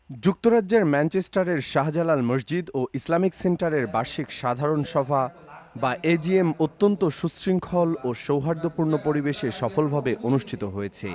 যুক্তরাজ্যের ম্যানচেস্টারের শাহজালাল মসজিদ ও ইসলামিক সেন্টারের বার্ষিক সাধারণ সভা বা এজিএম অত্যন্ত সুশৃঙ্খল ও সৌহার্দ্যপূর্ণ পরিবেশে সফলভাবে অনুষ্ঠিত হয়েছে।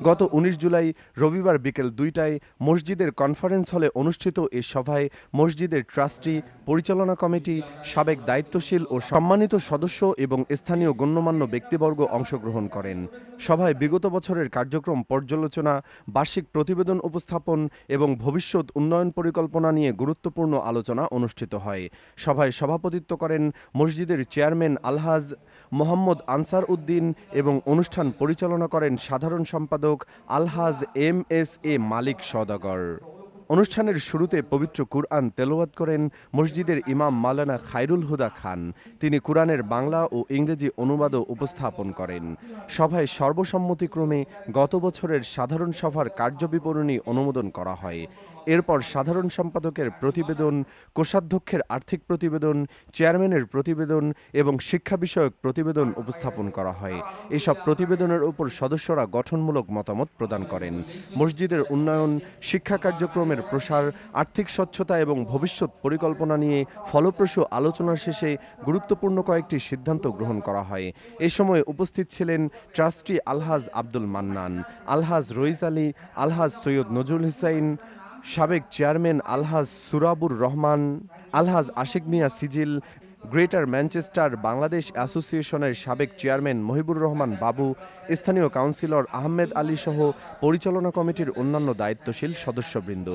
গত ১৯ জুলাই রবিবার বিকেল ২টায় মসজিদের কনফারেন্স হলে অনুষ্ঠিত এ সভায় মসজিদের ট্রাস্টি, পরিচালনা কমিটি, সাবেক দায়িত্বশীল ও সম্মানিত সদস্য এবং স্থানীয় গণ্যমান্য ব্যক্তিবর্গ অংশগ্রহণ করেন। সভায় বিগত বছরের কার্যক্রম পর্যালোচনা, বার্ষিক প্রতিবেদন উপস্থাপন এবং ভবিষ্যৎ উন্নয়ন পরিকল্পনা নিয়ে গুরুত্বপূর্ণ আলোচনা অনুষ্ঠিত হয়। সভায় সভাপতিত্ব করেন মসজিদের চেয়ারম্যান আলহাজ মোহাম্মদ আনসার উদ্দিন এবং অনুষ্ঠান পরিচালনা করেন সাধারণ সম্পাদক আলহাজ এম.এস.এ মালিক সওদাগর। অনুষ্ঠানের শুরুতে পবিত্র কুরআন তেলাওয়াত করেন মসজিদের ইমাম মাওলানা খায়রুল হুদা খান। তিনি কুরআনের বাংলা ও ইংরেজি অনুবাদও উপস্থাপন করেন। সভায় সর্বসম্মতিক্রমে গত বছরের সাধারণ সভার কার্যবিবরণী অনুমোদন করা হয়। এরপর সাধারণ সম্পাদকের প্রতিবেদন, কোষাধ্যক্ষের আর্থিক প্রতিবেদন, চেয়ারম্যানের প্রতিবেদন এবং শিক্ষা বিষয়ক প্রতিবেদন উপস্থাপন করা হয়। এসব প্রতিবেদনের উপর সদস্যরা গঠনমূলক মতামত প্রদান করেন। মসজিদের উন্নয়ন, শিক্ষা কার্যক্রমের প্রসার, আর্থিক স্বচ্ছতা এবং ভবিষ্যৎ পরিকল্পনা নিয়ে ফলপ্রসূ আলোচনা শেষে গুরুত্বপূর্ণ কয়েকটি সিদ্ধান্ত গ্রহণ করা হয়। এ সময় উপস্থিত ছিলেন ট্রাস্টি আলহাজ আব্দুল মান্নান, আলহাজ রইস আলী, আলহাজ সৈয়দ নজরুল হুসাইন, সাবেক চেয়ারম্যান আলহাজ সুরাবুর রহমান, আলহাজ আশিক মিয়া সিজিল, গ্রেটার ম্যানচেস্টার বাংলাদেশ অ্যাসোসিয়েশনের সাবেক চেয়ারম্যান মহিবুর রহমান বাবু, স্থানীয় কাউন্সিলর আহমেদ আলী সহ পরিচালনা কমিটির অন্যান্য দায়িত্বশীল সদস্যবৃন্দ।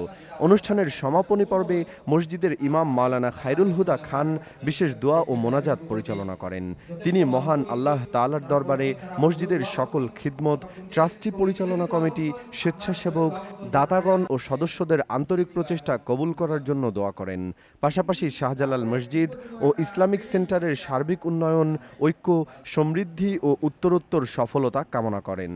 অনুষ্ঠানের সমাপনী পর্বে মসজিদের ইমাম মাওলানা খায়রুল হুদা খান বিশেষ দোয়া ও মোনাজাত পরিচালনা করেন। তিনি মহান আল্লাহ তাআলার দরবারে মসজিদের সকল খিদমত, ট্রাস্টি পরিচালনা কমিটি, স্বেচ্ছাসেবক, দাতাগণ ও সদস্যদের আন্তরিক প্রচেষ্টা কবুল করার জন্য দোয়া করেন। পাশাপাশি শাহজালাল মসজিদ ও ইসলামিক সেন্টারের সার্বিক উন্নয়ন, ঐক্য, সমৃদ্ধি ও উত্তরোত্তর সফলতা কামনা করেন।